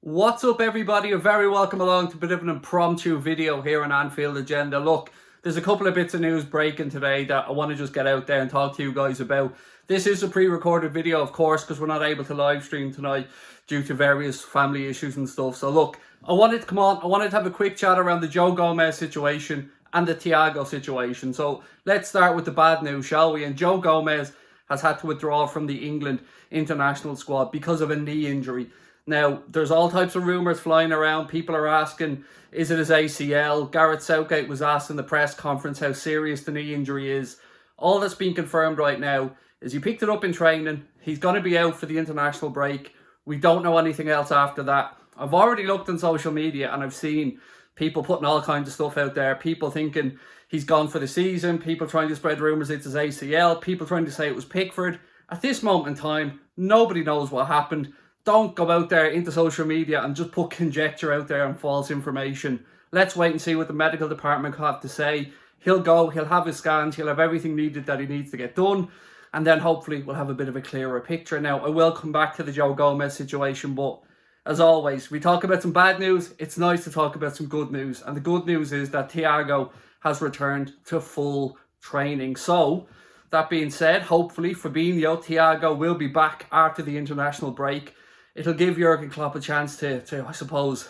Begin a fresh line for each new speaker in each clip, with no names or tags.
What's up, everybody? You're very welcome along to a bit of an impromptu video here on Anfield Agenda. Look, there's a couple of bits of news breaking today that I want to just get out there and talk to you guys about. This is a pre-recorded video, of course, because we're not able to live stream tonight due to various family issues and stuff. So look, I wanted to come on, I wanted to have a quick chat around the Joe Gomez situation and the Thiago situation. So let's start with the bad news, shall we? And Joe Gomez has had to withdraw from the England international squad because of a knee injury. Now, there's all types of rumours flying around. People are asking, is it his ACL? Gareth Southgate was asked in the press conference how serious the knee injury is. All that's been confirmed right now is he picked it up in training. He's going to be out for the international break. We don't know anything else after that. I've already looked on social media and I've seen people putting all kinds of stuff out there. People thinking he's gone for the season. People trying to spread rumours it's his ACL. People trying to say it was Pickford. At this moment in time, nobody knows what happened. Don't go out there into social media and just put conjecture out there and false information. Let's wait and see what the medical department have to say. He'll go, he'll have his scans, he'll have everything needed that he needs to get done. And then hopefully we'll have a bit of a clearer picture. Now, I will come back to the Joe Gomez situation, but as always, we talk about some bad news. It's nice to talk about some good news. And the good news is that Thiago has returned to full training. So, that being said, hopefully Firmino, Thiago will be back after the international break. It'll give Jurgen Klopp a chance to I suppose,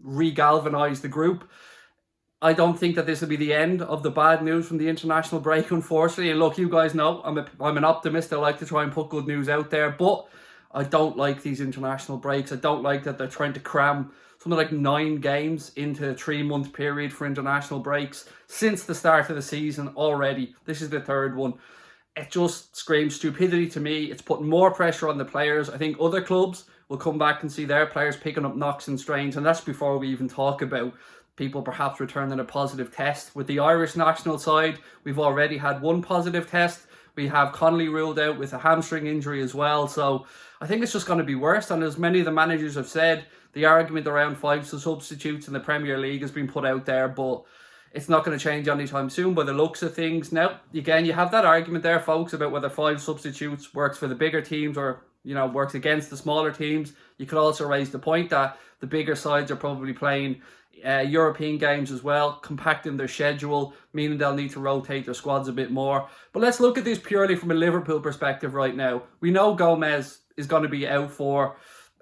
re-galvanise the group. I don't think that this will be the end of the bad news from the international break, unfortunately. And look, you guys know, I'm an optimist. I like to try and put good news out there. But I don't like these international breaks. I don't like that they're trying to cram something like 9 games into a 3-month period for international breaks. Since the start of the season already, this is the 3rd one. It just screams stupidity to me. It's putting more pressure on the players. I think other clubs will come back and see their players picking up knocks and strains. And that's before we even talk about people perhaps returning a positive test. With the Irish national side, we've already had 1 positive test. We have Connolly ruled out with a hamstring injury as well. So I think it's just going to be worse. And as many of the managers have said, the argument around 5 substitutes in the Premier League has been put out there. But it's not going to change anytime soon by the looks of things. Now, again, you have that argument there, folks, about whether 5 substitutes works for the bigger teams or, works against the smaller teams. You could also raise the point that the bigger sides are probably playing European games as well, compacting their schedule, meaning they'll need to rotate their squads a bit more. But let's look at this purely from a Liverpool perspective right now. We know Gomez is going to be out for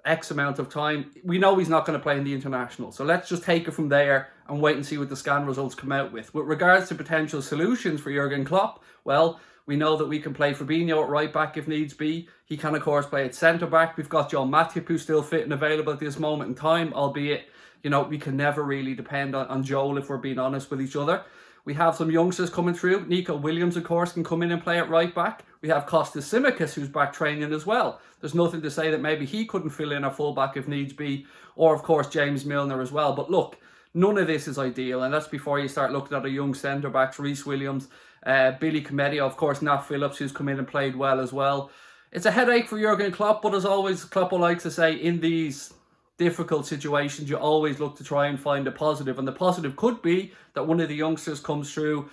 X amount of time. We know he's not going to play in the international. So let's just take it from there and wait and see what the scan results come out with. With regards to potential solutions for Jurgen Klopp, well, we know that we can play Firmino at right back if needs be. He can, of course, play at centre back. We've got Joe Matip, who's still fit and available at this moment in time, albeit, we can never really depend on Joel if we're being honest with each other. We have some youngsters coming through. Nico Williams, of course, can come in and play at right back. We have Kostas Tsimikas, who's back training as well. There's nothing to say that maybe he couldn't fill in a full-back if needs be. Or, of course, James Milner as well. But look, none of this is ideal. And that's before you start looking at a young centre-backs, Reece Williams, Billy Comedia, of course, Nat Phillips, who's come in and played well as well. It's a headache for Jurgen Klopp, but as always, Klopp will like to say, in these difficult situations, you always look to try and find a positive. And the positive could be that one of the youngsters comes through,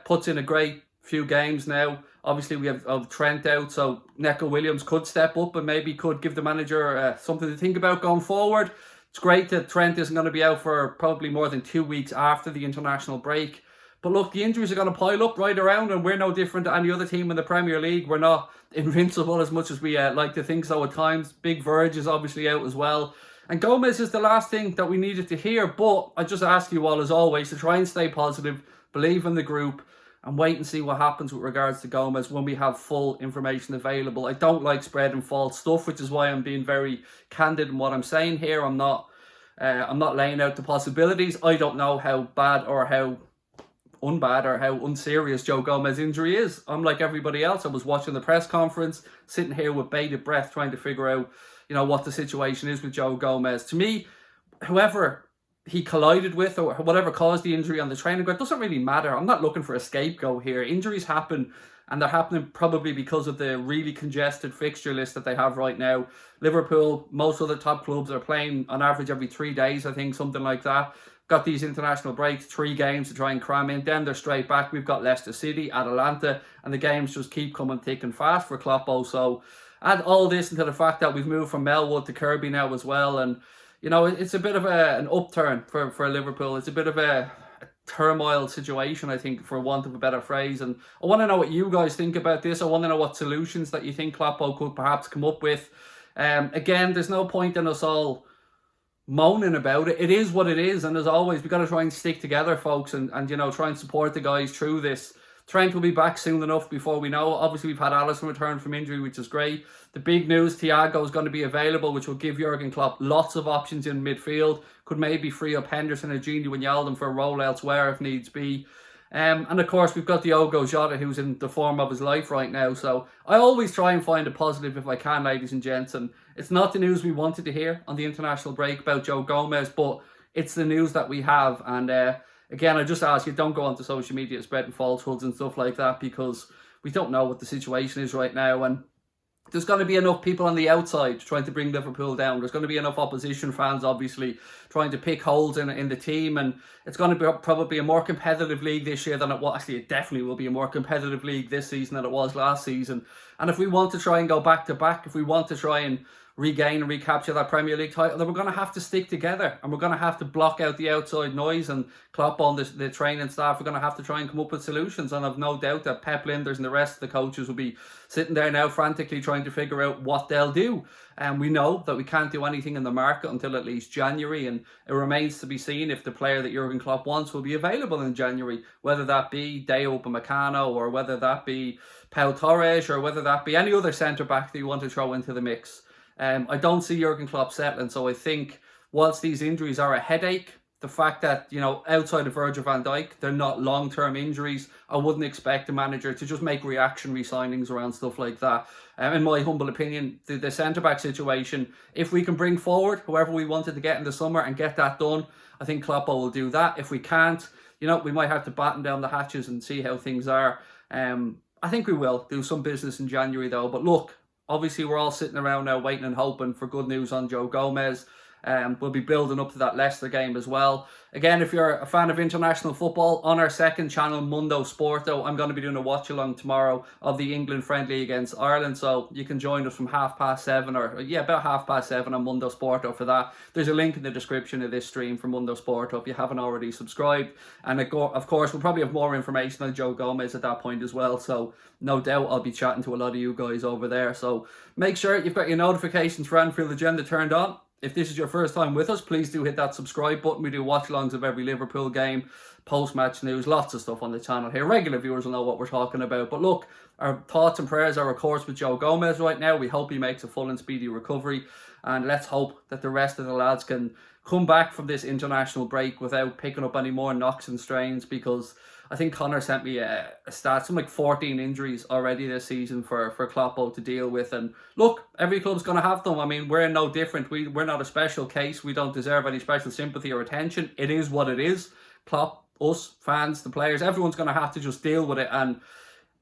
puts in a great few games now. Obviously, we have Trent out, so Neco Williams could step up and maybe could give the manager something to think about going forward. It's great that Trent isn't going to be out for probably more than 2 weeks after the international break. But look, the injuries are going to pile up right around, and we're no different to any other team in the Premier League. We're not invincible as much as we like to think so at times. Big Verge is obviously out as well. And Gomez is the last thing that we needed to hear. But I just ask you all, as always, to try and stay positive, believe in the group, and wait and see what happens with regards to Gomez when we have full information available. I don't like spreading false stuff, which is why I'm being very candid in what I'm saying here. I'm not laying out the possibilities. I don't know how bad or how unbad or how unserious Joe Gomez's injury is. I'm like everybody else. I was watching the press conference, sitting here with bated breath, trying to figure out, what the situation is with Joe Gomez. To me, whoever he collided with or whatever caused the injury on the training ground doesn't really matter. I'm not looking for a scapegoat here. Injuries happen, and they're happening probably because of the really congested fixture list that they have right now. Liverpool, most other top clubs are playing on average every 3 days, I think, something like that. Got these international breaks, 3 games to try and cram in. Then they're straight back. We've got Leicester City, Atalanta, and the games just keep coming thick and fast for Kloppo. So add all this into the fact that we've moved from Melwood to Kirby now as well. And you know, it's a bit of an upturn for Liverpool. It's a bit of a turmoil situation, I think, for want of a better phrase. And I want to know what you guys think about this. I want to know what solutions that you think Klopp could perhaps come up with. Again, there's no point in us all moaning about it. It is what it is, and as always, we've got to try and stick together, folks, and you know, try and support the guys through this. Trent will be back soon enough before we know. Obviously, we've had Alisson return from injury, which is great. The big news, Thiago is going to be available, which will give Jurgen Klopp lots of options in midfield. Could maybe free up Henderson or Gini Wijnaldum for a role elsewhere if needs be. And of course, we've got Diogo Jota, who's in the form of his life right now. So I always try and find a positive if I can, ladies and gents. And it's not the news we wanted to hear on the international break about Joe Gomez, but it's the news that we have. And again, I just ask you, don't go onto social media spreading falsehoods and stuff like that, because we don't know what the situation is right now. And there's going to be enough people on the outside trying to bring Liverpool down. There's going to be enough opposition fans, obviously, trying to pick holes in the team. And it's going to be probably a more competitive league this year than it was. Actually, it definitely will be a more competitive league this season than it was last season. And if we want to try and go back-to-back, if we want to try and regain and recapture that Premier League title, then we're going to have to stick together, and we're going to have to block out the outside noise. And Klopp on the training staff are going to have to try and come up with solutions. And I've no doubt that Pep Linders and the rest of the coaches will be sitting there now frantically trying to figure out what they'll do. And we know that we can't do anything in the market until at least January, and it remains to be seen if the player that Jurgen Klopp wants will be available in January, whether that be Dayot Upamecano, or whether that be Pau Torres, or whether that be any other centre-back that you want to throw into the mix. I don't see Jurgen Klopp settling, so I think whilst these injuries are a headache, the fact that, you know, outside of Virgil van Dijk, they're not long-term injuries, I wouldn't expect the manager to just make reactionary signings around stuff like that. In my humble opinion, the centre-back situation, if we can bring forward whoever we wanted to get in the summer and get that done, I think Klopp will do that. If we can't, you know, we might have to batten down the hatches and see how things are. I think we will do some business in January, though. But look, obviously, we're all sitting around now waiting and hoping for good news on Joe Gomez. We'll be building up to that Leicester game as well. Again, if you're a fan of international football, on our second channel, Mundo Sporto, I'm going to be doing a watch-along tomorrow of the England friendly against Ireland. So you can join us from 7:30, or about 7:30 on Mundo Sporto for that. There's a link in the description of this stream for Mundo Sporto if you haven't already subscribed. And of course, we'll probably have more information on Joe Gomez at that point as well. So no doubt I'll be chatting to a lot of you guys over there. So make sure you've got your notifications for Anfield Agenda turned on. If this is your first time with us, please do hit that subscribe button. We do watch-alongs of every Liverpool game, post-match news, lots of stuff on the channel here. Regular viewers will know what we're talking about. But look, our thoughts and prayers are, of course, with Joe Gomez right now. We hope he makes a full and speedy recovery. And let's hope that the rest of the lads can come back from this international break without picking up any more knocks and strains, because I think Connor sent me a stat, something like 14 injuries already this season for Klopp to deal with. And look, every club's going to have them. I mean, we're no different. We're not a special case. We don't deserve any special sympathy or attention. It is what it is. Klopp, us, fans, the players, everyone's going to have to just deal with it. And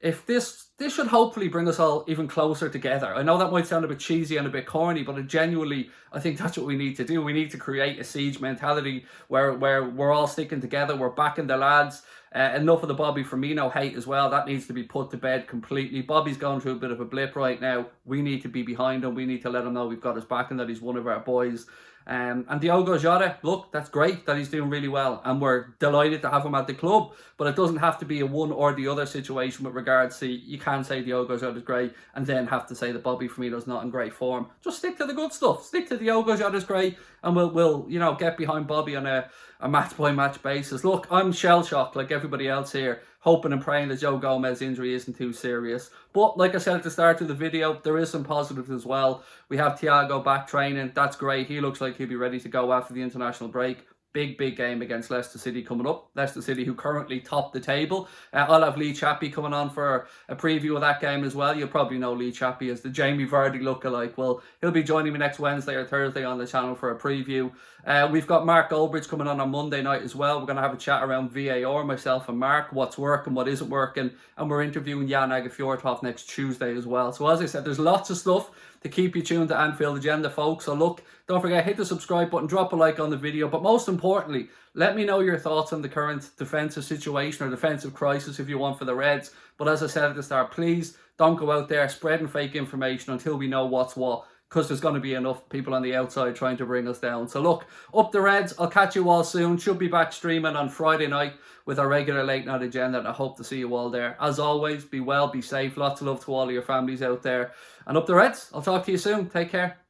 if this should hopefully bring us all even closer together. I know that might sound a bit cheesy and a bit corny, but genuinely, I think that's what we need to do. We need to create a siege mentality where we're all sticking together, we're backing the lads. Enough of the Bobby Firmino hate as well. That needs to be put to bed completely. Bobby's going through a bit of a blip right now. We need to be behind him. We need to let him know we've got his back and that he's one of our boys. And Diogo Jota, look, that's great that he's doing really well, and we're delighted to have him at the club, but it doesn't have to be a one or the other situation with regards to, you can't say Diogo Jota's great and then have to say that Bobby Firmino's not in great form. Just stick to the good stuff. Stick to Diogo Jota's great, and we'll you know, get behind Bobby on a match-by-match basis. Look, I'm shell-shocked like everybody else here, hoping and praying that Joe Gomez's injury isn't too serious. But like I said at the start of the video, there is some positives as well. We have Thiago back training. That's great. He looks like he'll be ready to go after the international break. Big game against Leicester City coming up. Leicester City, who currently top the table. I'll have Lee Chappie coming on for a preview of that game as well. You'll probably know Lee Chappie as the Jamie Vardy lookalike. Well, he'll be joining me next Wednesday or Thursday on the channel for a preview. We've got Mark Goldbridge coming on Monday night as well. We're going to have a chat around VAR, myself and Mark, what's working, what isn't working. And we're interviewing Jan Agafjordhoff next Tuesday as well. So as I said, there's lots of stuff to keep you tuned to Anfield Agenda, folks. So look, don't forget, hit the subscribe button, drop a like on the video, but most importantly, let me know your thoughts on the current defensive situation or defensive crisis if you want for the Reds. But as I said at the start, please don't go out there spreading fake information until we know what's what. because there's going to be enough people on the outside trying to bring us down. So look, up the Reds. I'll catch you all soon. Should be back streaming on Friday night with our regular late night agenda, and I hope to see you all there. As always, be well, be safe. Lots of love to all of your families out there. And up the Reds. I'll talk to you soon. Take care.